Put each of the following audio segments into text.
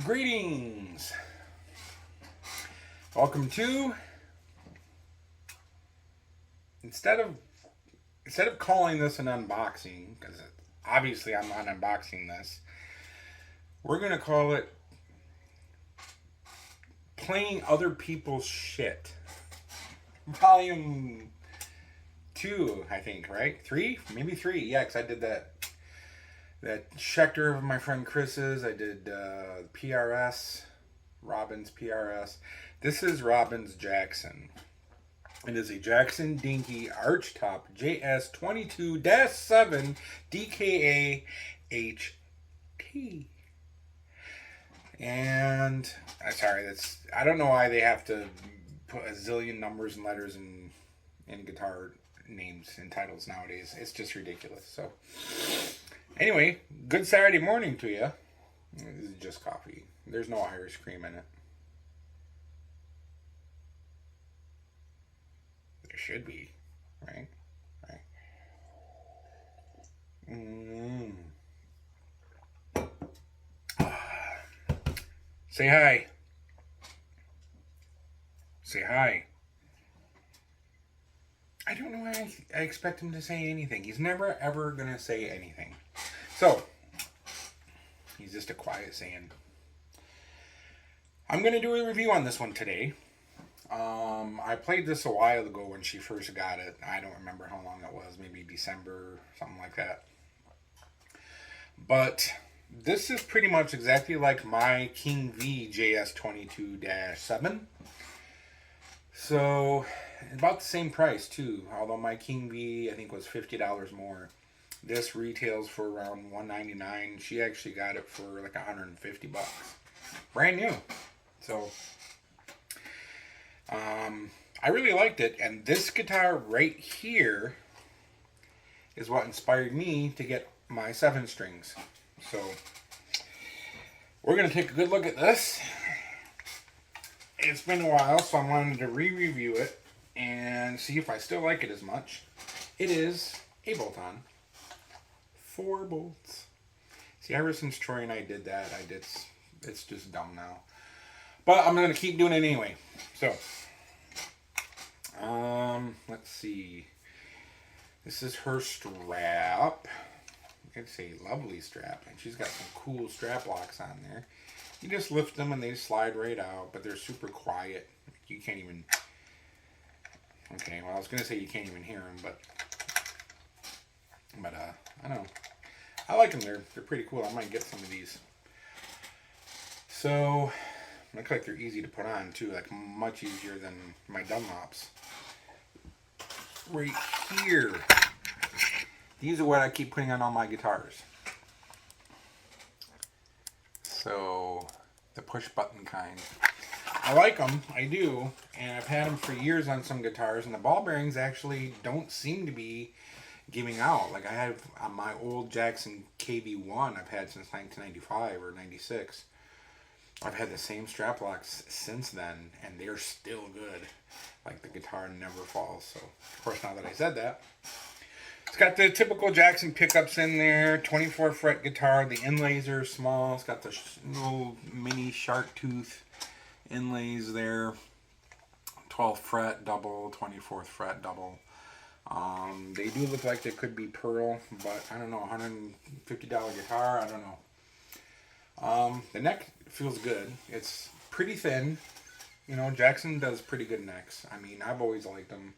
Greetings. Welcome to instead of calling this an unboxing, because obviously I'm not unboxing this, we're gonna call it playing other people's shit. Volume 2, I think, right? 3? Maybe 3. Yeah, because I did that Schecter of my friend Chris's. I did PRS, Robin's PRS. This is Robin's Jackson. It is a Jackson Dinky Archtop Js22-7 DKA HT. And sorry, I don't know why they have to put a zillion numbers and letters in guitar names and titles nowadays. It's just ridiculous. So anyway, good Saturday morning to you. This is just coffee. There's no Irish cream in it. There should be, right? Right. Say hi. Say hi. I don't know why I expect him to say anything. He's never ever gonna say anything. So he's just a quiet saying. I'm gonna do a review on this one today. I played this a while ago when she first got it. I don't remember how long it was, maybe December, something like that. But this is pretty much exactly like my King V JS22-7. So about the same price too, although my King V I think was $50 more. This retails for around $199. She actually got it for like $150. Brand new. So I really liked it, and this guitar right here is what inspired me to get my 7 strings. So we're going to take a good look at this. It's been a while, so I wanted to re-review it and see if I still like it as much. It is a bolt-on. 4 bolts. See, ever since Troy and I did that, it's just dumb now. But I'm going to keep doing it anyway. So, let's see. This is her strap. It's a lovely strap, and she's got some cool strap locks on there. You just lift them and they slide right out, but they're super quiet. You can't even... Okay, well, I was going to say you can't even hear them, but I don't know. I like them. They're pretty cool. I might get some of these. So, look like they're easy to put on, too. Like, much easier than my Dunlops. Right here. These are what I keep putting on all my guitars. So, the push button kind. I like them, I do, and I've had them for years on some guitars, and the ball bearings actually don't seem to be giving out. Like I have on my old Jackson KV1 I've had since 1995 or 96. I've had the same strap locks since then, and they're still good. Like the guitar never falls. So, of course, now that I said that, it's got the typical Jackson pickups in there, 24 fret guitar. The inlays are small. It's got the little mini shark tooth inlays there. 12th fret double, 24th fret double. They do look like they could be pearl, but I don't know, $150 guitar, I don't know. The neck feels good. It's pretty thin. You know, Jackson does pretty good necks. I mean, I've always liked them.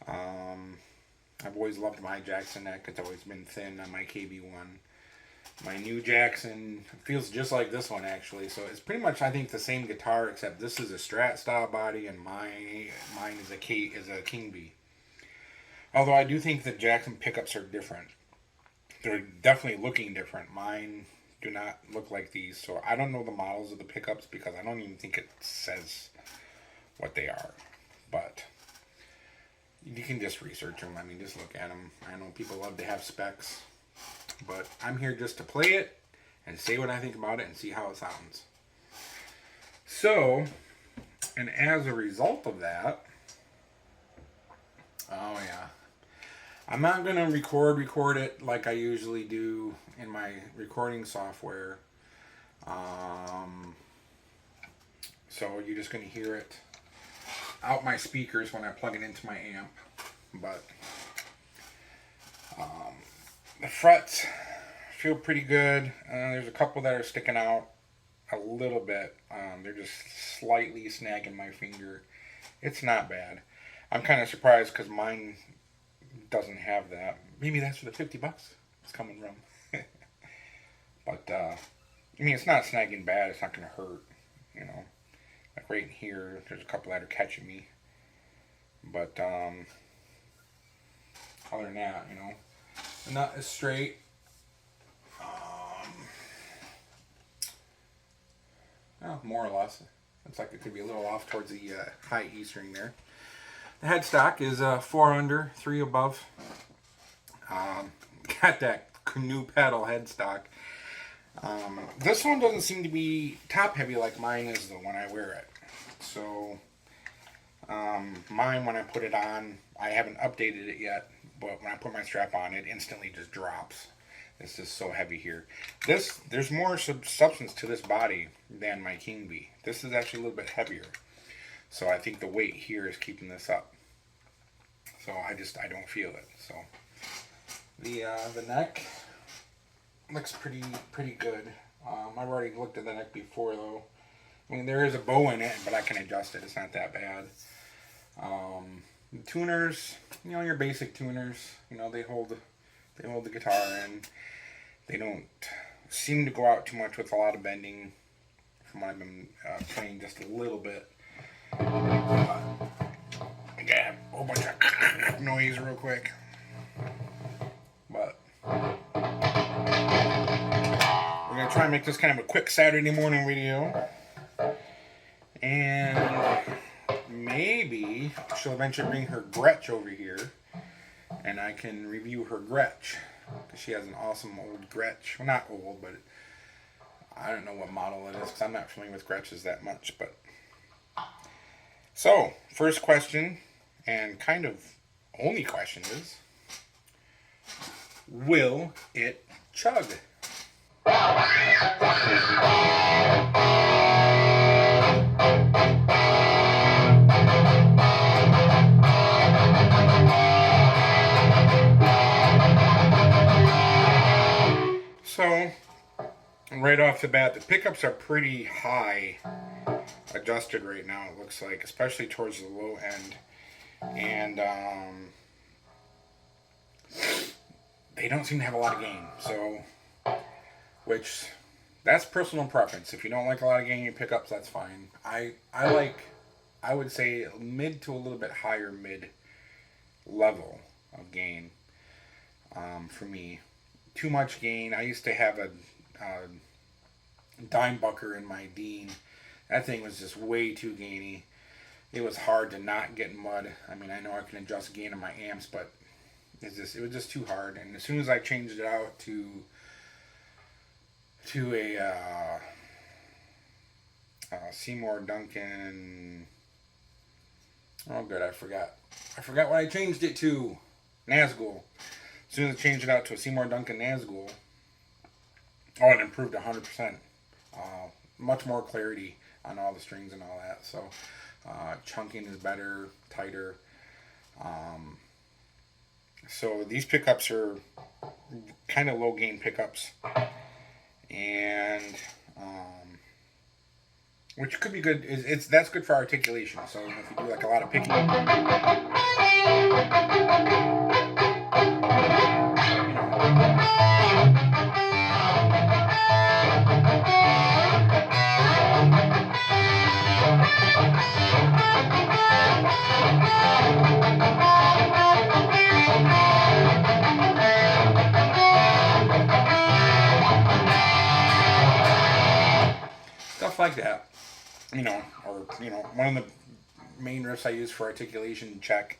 I've always loved my Jackson neck. It's always been thin on my KB1. My new Jackson feels just like this one, actually. So it's pretty much, I think, the same guitar, except this is a Strat style body, and mine is a King V. Although I do think that Jackson pickups are different. They're definitely looking different. Mine do not look like these. So I don't know the models of the pickups because I don't even think it says what they are. But you can just research them. I mean, just look at them. I know people love to have specs. But I'm here just to play it and say what I think about it and see how it sounds. So, and as a result of that, oh yeah, I'm not going to record it like I usually do in my recording software. So you're just going to hear it out my speakers when I plug it into my amp. But the frets feel pretty good. There's a couple that are sticking out a little bit. They're just slightly snagging my finger. It's not bad. I'm kind of surprised because mine doesn't have that. Maybe that's for the $50 it's coming from. But I mean, it's not snagging bad. It's not going to hurt, you know. Like right in here, there's a couple that are catching me. But other than that, you know, the nut is straight. Well, more or less. Looks like it could be a little off towards the high E string there. The headstock is 4 under, 3 above. Got that canoe paddle headstock. This one doesn't seem to be top heavy like mine is though when I wear it. So mine, when I put it on, I haven't updated it yet, but when I put my strap on, it instantly just drops. It's just so heavy here. There's more substance to this body than my King Bee. This is actually a little bit heavier. So I think the weight here is keeping this up. So I don't feel it. So the neck looks pretty good. I've already looked at the neck before though. I mean, there is a bow in it, but I can adjust it. It's not that bad. The tuners, you know, your basic tuners, you know, they hold the guitar in. They don't seem to go out too much with a lot of bending from what I've been playing just a little bit. I got a whole bunch of noise real quick. But we're going to try and make this kind of a quick Saturday morning video. And maybe she'll eventually bring her Gretsch over here and I can review her Gretsch. Because she has an awesome old Gretsch. Well, not old, but I don't know what model it is because I'm not familiar with Gretches that much. But so, first question, and kind of only question is, will it chug? So, right off the bat, the pickups are pretty high adjusted right now, it looks like, especially towards the low end. And they don't seem to have a lot of gain. So, which, that's personal preference. If you don't like a lot of gain in your pickups, that's fine. I would say mid to a little bit higher mid level of gain for me. Too much gain. I used to have a dime bucker in my Dean. That thing was just way too gainy. It was hard to not get mud. I mean, I know I can adjust gain on my amps, but it was just too hard. And as soon as I changed it out to a Seymour Duncan, oh good, I forgot what I changed it to. Nazgul. As soon as I changed it out to a Seymour Duncan Nazgul, oh, it improved 100%. Much more clarity on all the strings and all that. So, chunking is better, tighter. So these pickups are kind of low gain pickups, and which could be good. That's good for articulation. So if you do like a lot of picking. Stuff like that, you know, or, you know, one of the main riffs I use for articulation check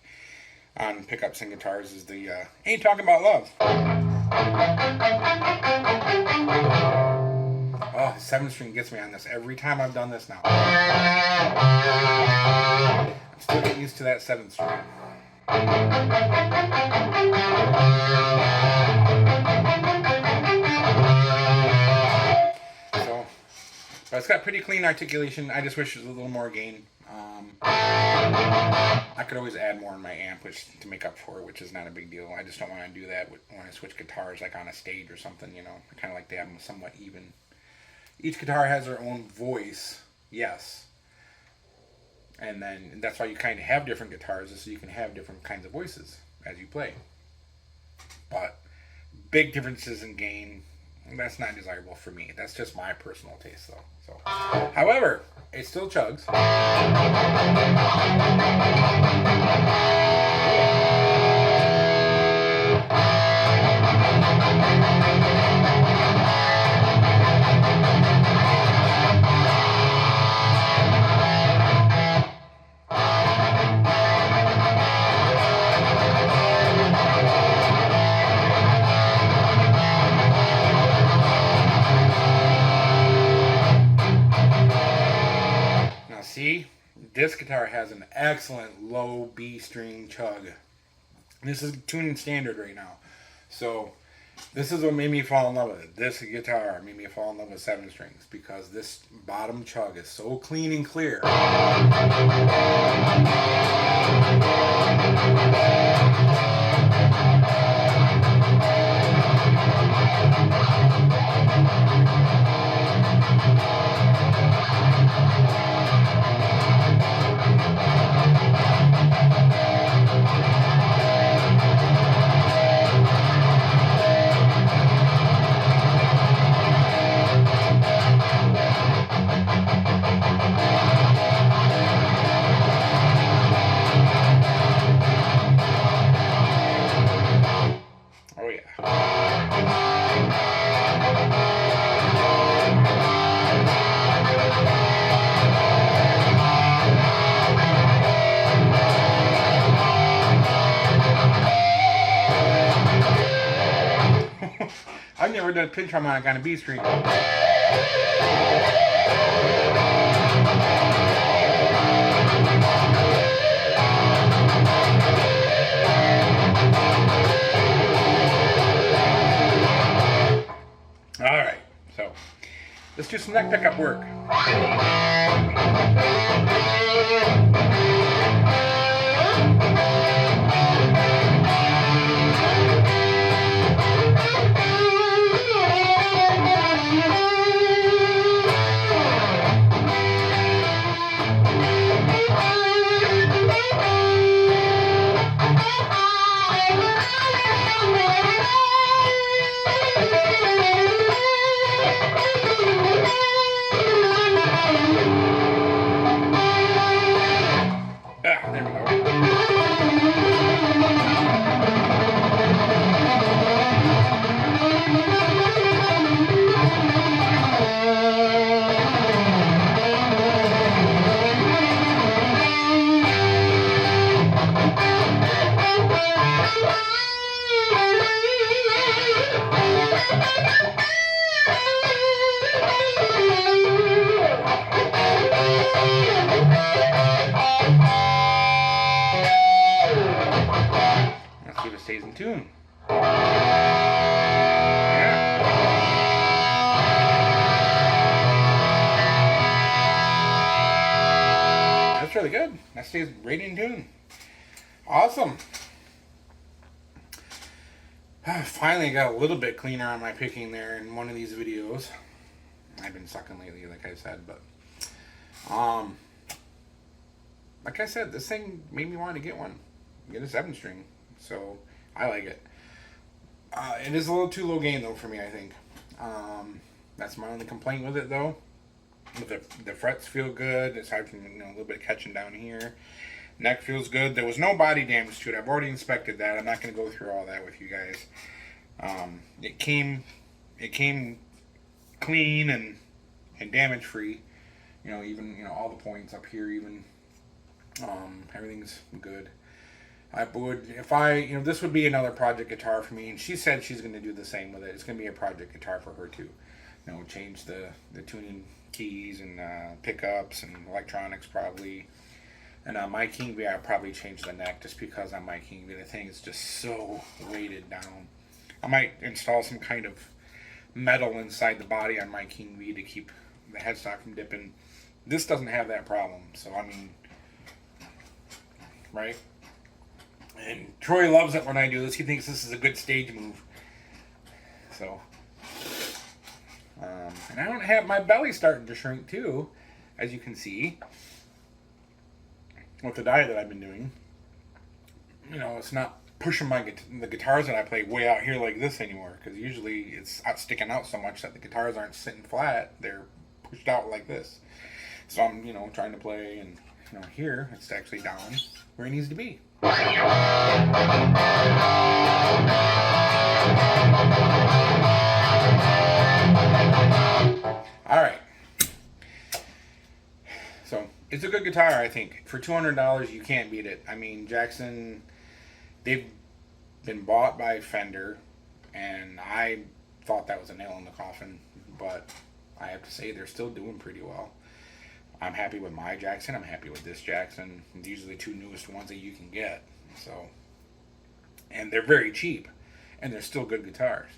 on pickups and guitars is the Ain't Talking About Love. Oh, the 7th string gets me on this every time I've done this now. I'm still getting used to that 7th string. So, But it's got pretty clean articulation. I just wish it was a little more gain. I could always add more in my amp, which to make up for it, which is not a big deal. I just don't want to do that when I switch guitars, like on a stage or something. You know, I kind of like to have them somewhat even. Each guitar has their own voice, yes, and then that's why you kind of have different guitars, is so you can have different kinds of voices as you play. But big differences in gain, that's not desirable for me. That's just my personal taste, though. So, however, it still chugs. See, this guitar has an excellent low B string chug. This is tuning standard right now. So this is what made me fall in love with it. This guitar made me fall in love with 7 strings, because this bottom chug is so clean and clear. I've never done a pinch harmonic on a B string. Alright, so let's do some neck pickup work. Stays in tune. Yeah. That's really good. That stays right in tune. Awesome. Finally got a little bit cleaner on my picking there in one of these videos. I've been sucking lately, like I said, but like I said, this thing made me want to get one. Get a 7 string. So I like it. It is a little too low gain though for me, I think. That's my only complaint with it though. The frets feel good, aside from a little bit of catching down here. Neck feels good. There was no body damage to it. I've already inspected that. I'm not going to go through all that with you guys. It came clean and damage free. Even all the points up here, even everything's good. I would, if this would be another project guitar for me, and she said she's going to do the same with it. It's going to be a project guitar for her too. Change the tuning keys and pickups and electronics probably. And on my King V, I'll probably change the neck, just because on my King V, the thing is just so weighted down. I might install some kind of metal inside the body on my King V to keep the headstock from dipping. This doesn't have that problem. So, I mean, right? And Troy loves it when I do this. He thinks this is a good stage move. So, and I don't have my belly starting to shrink too, as you can see, with the diet that I've been doing. You know, it's not pushing the guitars that I play way out here like this anymore, because usually it's sticking out so much that the guitars aren't sitting flat, they're pushed out like this. So I'm, you know, trying to play, and, you know, here it's actually down where it needs to be. Alright, so it's a good guitar. I think for $200 you can't beat it. I mean, Jackson, they've been bought by Fender, and I thought that was a nail in the coffin, but I have to say they're still doing pretty well. I'm happy with my Jackson. I'm happy with this Jackson. These are the two newest ones that you can get. So, and they're very cheap, and they're still good guitars.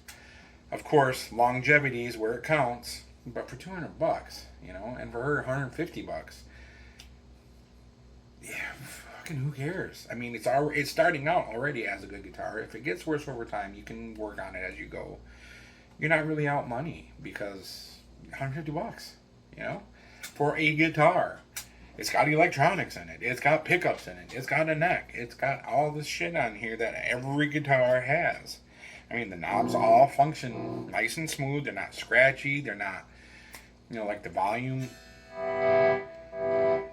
Of course, longevity is where it counts, but for $200, you know, and for her $150, yeah, fucking who cares? I mean, it's starting out already as a good guitar. If it gets worse over time, you can work on it as you go. You're not really out money, because $150, you know, for a guitar. It's got electronics in it. It's got pickups in it. It's got a neck. It's got all this shit on here that every guitar has. I mean, the knobs all function nice and smooth. They're not scratchy. They're not, you know, like the volume.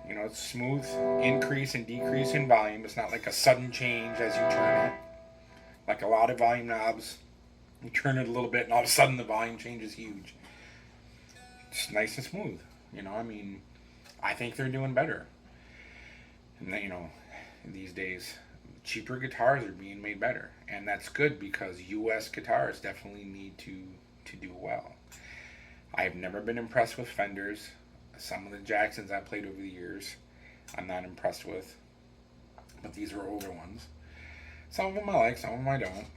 You know, it's smooth increase and decrease in volume. It's not like a sudden change as you turn it. Like a lot of volume knobs, you turn it a little bit and all of a sudden the volume change is huge. It's nice and smooth. You know, I mean, I think they're doing better. And then, you know, these days, cheaper guitars are being made better. And that's good, because U.S. guitars definitely need to do well. I have never been impressed with Fenders. Some of the Jacksons I've played over the years, I'm not impressed with. But these are older ones. Some of them I like, some of them I don't.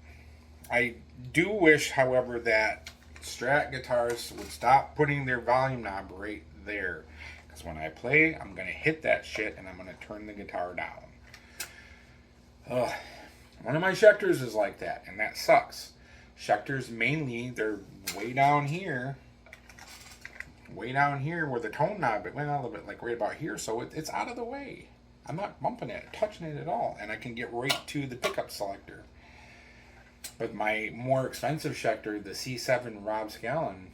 I do wish, however, that Strat guitars would stop putting their volume knob right there. Because when I play, I'm going to hit that shit and I'm going to turn the guitar down. Ugh. One of my Schecters is like that, and that sucks. Schecters mainly, they're way down here where the tone knob, it went a little bit like right about here, so it's out of the way. I'm not bumping it, touching it at all, and I can get right to the pickup selector. But my more expensive Schecter, the C7 Rob Scallon,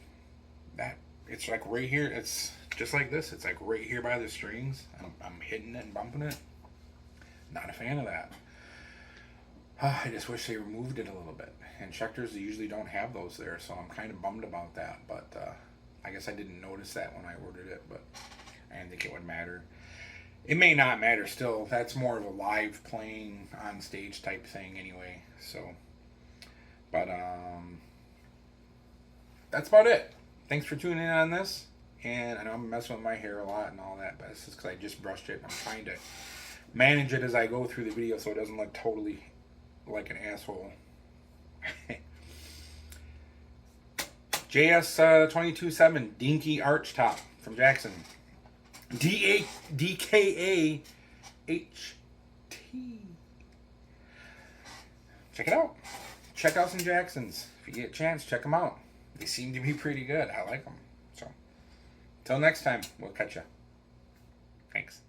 that it's like right here. It's just like this. It's like right here by the strings. I'm hitting it and bumping it. Not a fan of that. I just wish they removed it a little bit. And Schecters usually don't have those there, so I'm kind of bummed about that. But I guess I didn't notice that when I ordered it, but I didn't think it would matter. It may not matter still. That's more of a live playing on stage type thing anyway. So, but that's about it. Thanks for tuning in on this. And I know I'm messing with my hair a lot and all that, but it's just because I just brushed it. I'm trying to manage it as I go through the video so it doesn't look totally like an asshole. JS22 Dinky Archtop from Jackson. DKA HT. Check it out. Check out some Jacksons. If you get a chance, check them out. They seem to be pretty good. I like them. So, until next time, we'll catch ya. Thanks.